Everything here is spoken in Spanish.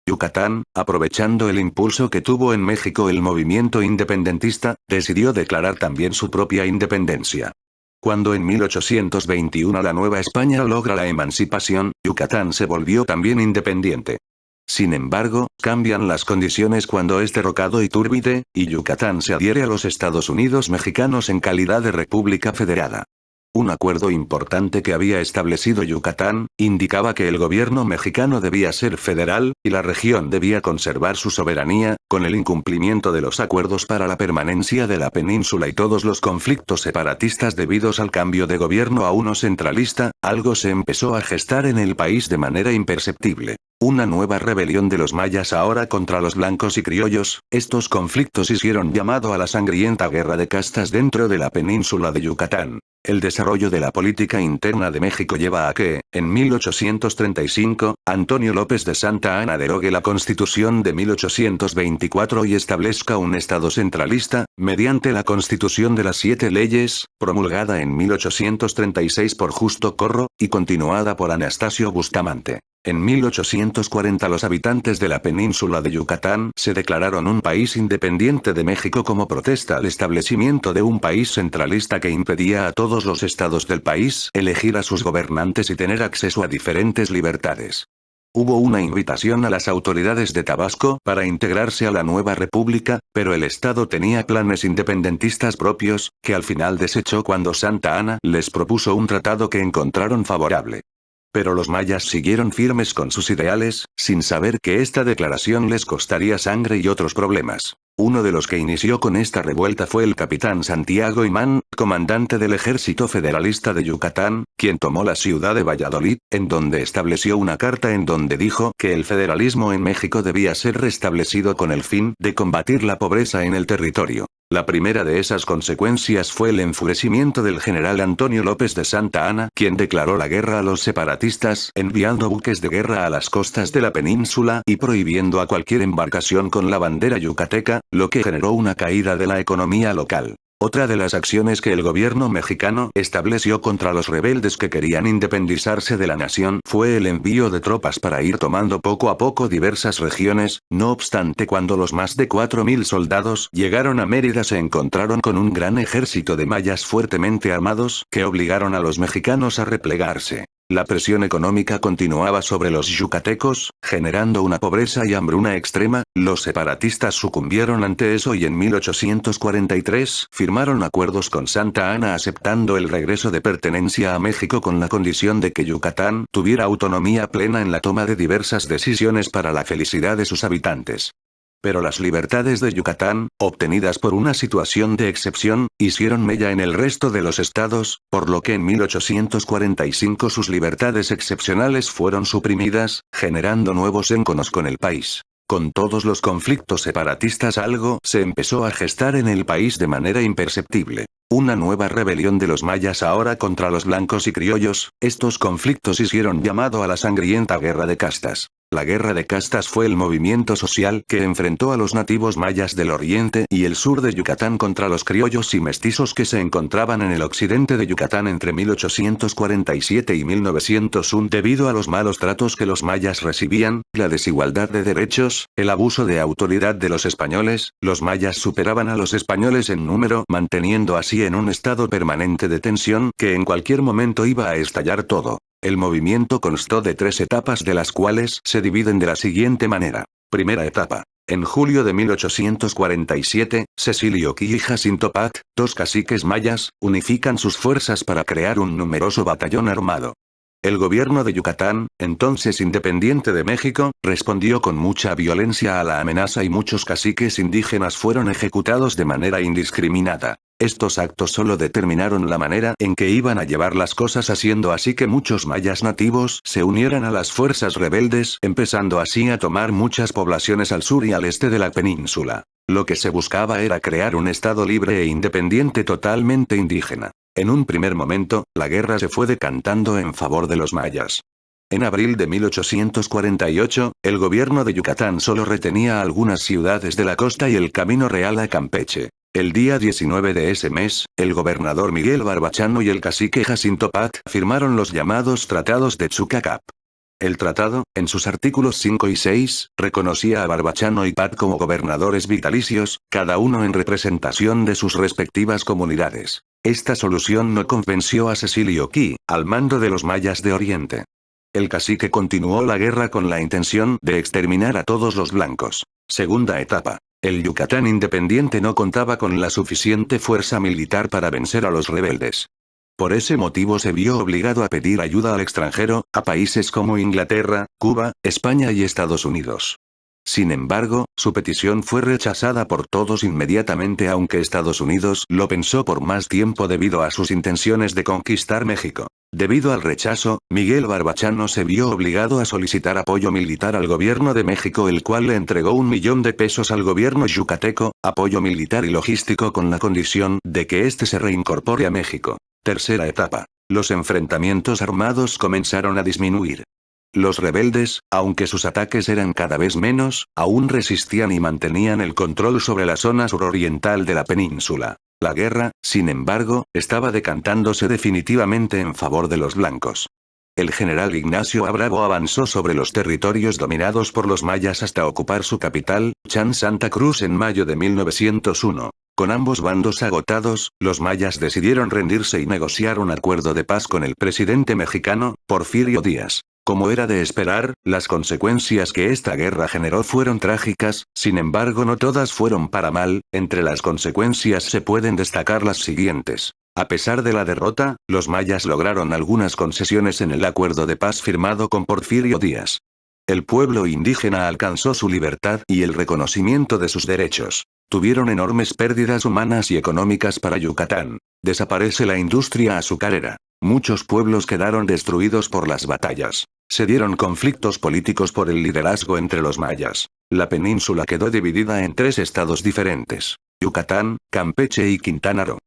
Yucatán, aprovechando el impulso que tuvo en México el movimiento independentista, decidió declarar también su propia independencia. Cuando en 1821 la Nueva España logra la emancipación, Yucatán se volvió también independiente. Sin embargo, cambian las condiciones cuando es derrocado Iturbide, y Yucatán se adhiere a los Estados Unidos mexicanos en calidad de República Federada. Un acuerdo importante que había establecido Yucatán, indicaba que el gobierno mexicano debía ser federal, y la región debía conservar su soberanía, con el incumplimiento de los acuerdos para la permanencia de la península y todos los conflictos separatistas debidos al cambio de gobierno a uno centralista, algo se empezó a gestar en el país de manera imperceptible. Una nueva rebelión de los mayas ahora contra los blancos y criollos, estos conflictos hicieron llamado a la sangrienta guerra de castas dentro de la península de Yucatán. El desarrollo de la política interna de México lleva a que, en 1835, Antonio López de Santa Anna derogue la Constitución de 1824 y establezca un Estado centralista, mediante la Constitución de las Siete Leyes, promulgada en 1836 por Justo Corro, y continuada por Anastasio Bustamante. En 1840 los habitantes de la península de Yucatán se declararon un país independiente de México como protesta al establecimiento de un país centralista que impedía a todos los estados del país elegir a sus gobernantes y tener acceso a diferentes libertades. Hubo una invitación a las autoridades de Tabasco para integrarse a la nueva república, pero el estado tenía planes independentistas propios, que al final desechó cuando Santa Anna les propuso un tratado que encontraron favorable. Pero los mayas siguieron firmes con sus ideales, sin saber que esta declaración les costaría sangre y otros problemas. Uno de los que inició con esta revuelta fue el capitán Santiago Imán, comandante del Ejército Federalista de Yucatán, quien tomó la ciudad de Valladolid, en donde estableció una carta en donde dijo que el federalismo en México debía ser restablecido con el fin de combatir la pobreza en el territorio. La primera de esas consecuencias fue el enfurecimiento del general Antonio López de Santa Anna, quien declaró la guerra a los separatistas, enviando buques de guerra a las costas de la península y prohibiendo a cualquier embarcación con la bandera yucateca, lo que generó una caída de la economía local. Otra de las acciones que el gobierno mexicano estableció contra los rebeldes que querían independizarse de la nación fue el envío de tropas para ir tomando poco a poco diversas regiones. No obstante, cuando los más de 4.000 soldados llegaron a Mérida se encontraron con un gran ejército de mayas fuertemente armados que obligaron a los mexicanos a replegarse. La presión económica continuaba sobre los yucatecos, generando una pobreza y hambruna extrema. Los separatistas sucumbieron ante eso y en 1843 firmaron acuerdos con Santa Anna aceptando el regreso de pertenencia a México con la condición de que Yucatán tuviera autonomía plena en la toma de diversas decisiones para la felicidad de sus habitantes. Pero las libertades de Yucatán, obtenidas por una situación de excepción, hicieron mella en el resto de los estados, por lo que en 1845 sus libertades excepcionales fueron suprimidas, generando nuevos enconos con el país. Con todos los conflictos separatistas algo se empezó a gestar en el país de manera imperceptible. Una nueva rebelión de los mayas ahora contra los blancos y criollos, estos conflictos hicieron llamado a la sangrienta guerra de castas. La guerra de castas fue el movimiento social que enfrentó a los nativos mayas del oriente y el sur de Yucatán contra los criollos y mestizos que se encontraban en el occidente de Yucatán entre 1847 y 1901 debido a los malos tratos que los mayas recibían, la desigualdad de derechos, el abuso de autoridad de los españoles. Los mayas superaban a los españoles en número, manteniendo así en un estado permanente de tensión que en cualquier momento iba a estallar todo. El movimiento constó de 3 etapas de las cuales se dividen de la siguiente manera. Primera etapa. En julio de 1847, Cecilio Key y Jacinto Pat, 2 caciques mayas, unifican sus fuerzas para crear un numeroso batallón armado. El gobierno de Yucatán, entonces independiente de México, respondió con mucha violencia a la amenaza y muchos caciques indígenas fueron ejecutados de manera indiscriminada. Estos actos solo determinaron la manera en que iban a llevar las cosas, haciendo así que muchos mayas nativos se unieran a las fuerzas rebeldes, empezando así a tomar muchas poblaciones al sur y al este de la península. Lo que se buscaba era crear un estado libre e independiente totalmente indígena. En un primer momento, la guerra se fue decantando en favor de los mayas. En abril de 1848, el gobierno de Yucatán solo retenía algunas ciudades de la costa y el camino real a Campeche. El día 19 de ese mes, el gobernador Miguel Barbachano y el cacique Jacinto Pat firmaron los llamados Tratados de Chucacap. El tratado, en sus artículos 5 y 6, reconocía a Barbachano y Pat como gobernadores vitalicios, cada uno en representación de sus respectivas comunidades. Esta solución no convenció a Cecilio Key, al mando de los mayas de Oriente. El cacique continuó la guerra con la intención de exterminar a todos los blancos. Segunda etapa. El Yucatán independiente no contaba con la suficiente fuerza militar para vencer a los rebeldes. Por ese motivo se vio obligado a pedir ayuda al extranjero, a países como Inglaterra, Cuba, España y Estados Unidos. Sin embargo, su petición fue rechazada por todos inmediatamente, aunque Estados Unidos lo pensó por más tiempo debido a sus intenciones de conquistar México. Debido al rechazo, Miguel Barbachano se vio obligado a solicitar apoyo militar al gobierno de México, el cual le entregó $1.000.000 al gobierno yucateco, apoyo militar y logístico con la condición de que éste se reincorpore a México. Tercera etapa. Los enfrentamientos armados comenzaron a disminuir. Los rebeldes, aunque sus ataques eran cada vez menos, aún resistían y mantenían el control sobre la zona suroriental de la península. La guerra, sin embargo, estaba decantándose definitivamente en favor de los blancos. El general Ignacio Bravo avanzó sobre los territorios dominados por los mayas hasta ocupar su capital, Chan Santa Cruz, en mayo de 1901. Con ambos bandos agotados, los mayas decidieron rendirse y negociar un acuerdo de paz con el presidente mexicano, Porfirio Díaz. Como era de esperar, las consecuencias que esta guerra generó fueron trágicas, sin embargo no todas fueron para mal. Entre las consecuencias se pueden destacar las siguientes. A pesar de la derrota, los mayas lograron algunas concesiones en el acuerdo de paz firmado con Porfirio Díaz. El pueblo indígena alcanzó su libertad y el reconocimiento de sus derechos. Tuvieron enormes pérdidas humanas y económicas para Yucatán. Desaparece la industria azucarera. Muchos pueblos quedaron destruidos por las batallas. Se dieron conflictos políticos por el liderazgo entre los mayas. La península quedó dividida en 3 estados diferentes: Yucatán, Campeche y Quintana Roo.